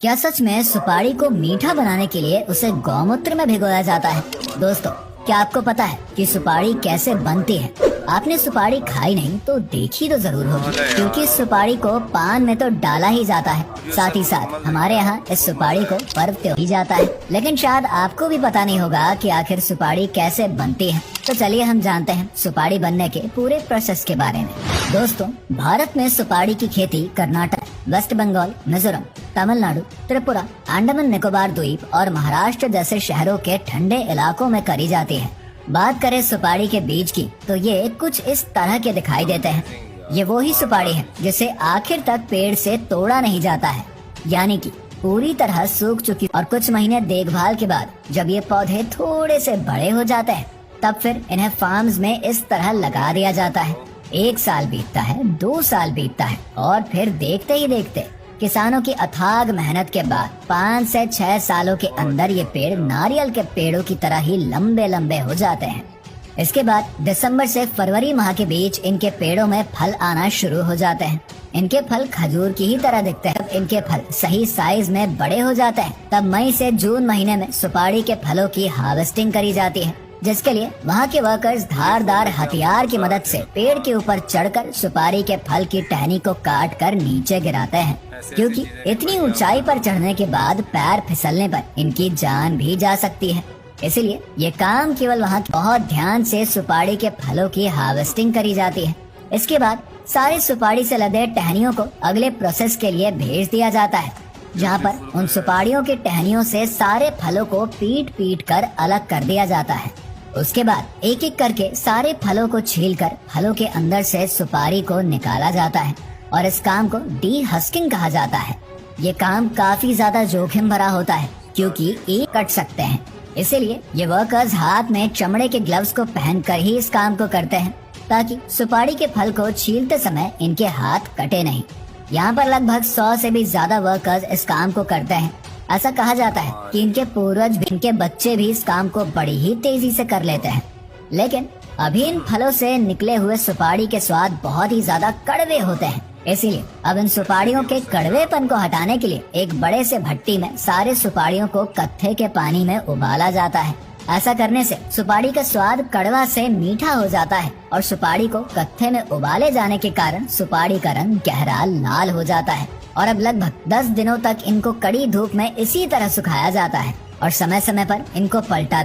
क्या सच में सुपारी को मीठा बनाने के लिए उसे गौमूत्र में भिगोया जाता है? दोस्तों, क्या आपको पता है कि सुपारी कैसे बनती है? आपने सुपारी खाई नहीं तो देखी तो जरूर होगी, क्योंकि सुपारी को पान में तो डाला ही जाता है। साथ ही साथ हमारे यहाँ इस सुपारी को पर्व त्योहार ही जाता है। लेकिन शायद आपको भी पता नहीं होगा कि आखिर सुपारी कैसे बनती है। तो चलिए हम जानते हैं सुपारी बनने के पूरे प्रोसेस के बारे में। दोस्तों, भारत में सुपारी की खेती कर्नाटक, वेस्ट बंगाल, मिजोरम, तमिलनाडु, त्रिपुरा, अंडमान निकोबार द्वीप और महाराष्ट्र जैसे शहरों के ठंडे इलाकों में करी जाती है। बात करें सुपारी के बीज की तो ये कुछ इस तरह के दिखाई देते हैं। ये वो ही सुपारी है जिसे आखिर तक पेड़ से तोड़ा नहीं जाता है, यानी कि पूरी तरह सूख चुकी। और कुछ महीने देखभाल के बाद जब ये पौधे थोड़े से बड़े हो जाते हैं, तब फिर इन्हें फार्म्स में इस तरह लगा दिया जाता है। 1 साल बीतता है, 2 साल बीतता है और फिर देखते ही देखते किसानों की अथाग मेहनत के बाद 5 से 6 सालों के अंदर ये पेड़ नारियल के पेड़ों की तरह ही लंबे लंबे हो जाते हैं। इसके बाद दिसंबर से फरवरी माह के बीच इनके पेड़ों में फल आना शुरू हो जाते हैं। इनके फल खजूर की ही तरह दिखते हैं। इनके फल सही साइज में बड़े हो जाते हैं, तब मई से जून महीने में सुपारी के फलों की हार्वेस्टिंग करी जाती है, जिसके लिए वहाँ के वर्कर्स धारदार हथियार की मदद से पेड़ के ऊपर चढ़कर सुपारी के फल की टहनी को काट कर नीचे गिराते हैं, क्योंकि इतनी ऊंचाई पर चढ़ने के बाद पैर फिसलने पर इनकी जान भी जा सकती है। इसलिए ये काम केवल वहाँ बहुत ध्यान से सुपारी के फलों की हार्वेस्टिंग करी जाती है। इसके बाद सारी सुपारी से लदे टहनियों को अगले प्रोसेस के लिए भेज दिया जाता है, जहाँ पर उन सुपारियों की टहनियों से सारे फलों को पीट पीट कर अलग कर दिया जाता है। उसके बाद एक एक करके सारे फलों को छीलकर फलों के अंदर से सुपारी को निकाला जाता है और इस काम को डी हस्किंग कहा जाता है। ये काम काफी ज्यादा जोखिम भरा होता है, क्योंकि एक कट सकते हैं। इसीलिए ये वर्कर्स हाथ में चमड़े के ग्लव्स को पहनकर ही इस काम को करते हैं, ताकि सुपारी के फल को छीलते समय इनके हाथ कटे नहीं। यहाँ पर लगभग 100 से भी ज्यादा वर्कर्स इस काम को करते हैं। ऐसा कहा जाता है कि इनके पूर्वज भी, इनके बच्चे भी इस काम को बड़ी ही तेजी से कर लेते हैं। लेकिन अभी इन फलों से निकले हुए सुपारी के स्वाद बहुत ही ज्यादा कड़वे होते हैं। इसीलिए अब इन सुपारियों के कड़वेपन को हटाने के लिए एक बड़े से भट्टी में सारे सुपारियों को कत्थे के पानी में उबाला जाता है। ऐसा करने से सुपारी का स्वाद कड़वा से मीठा हो जाता है और सुपारी को कत्थे में उबाले जाने के कारण सुपारी का रंग गहरा लाल हो जाता है। और अब लगभग 10 दिनों तक इनको कड़ी धूप में इसी तरह सुखाया जाता है और समय समय पर इनको पलटा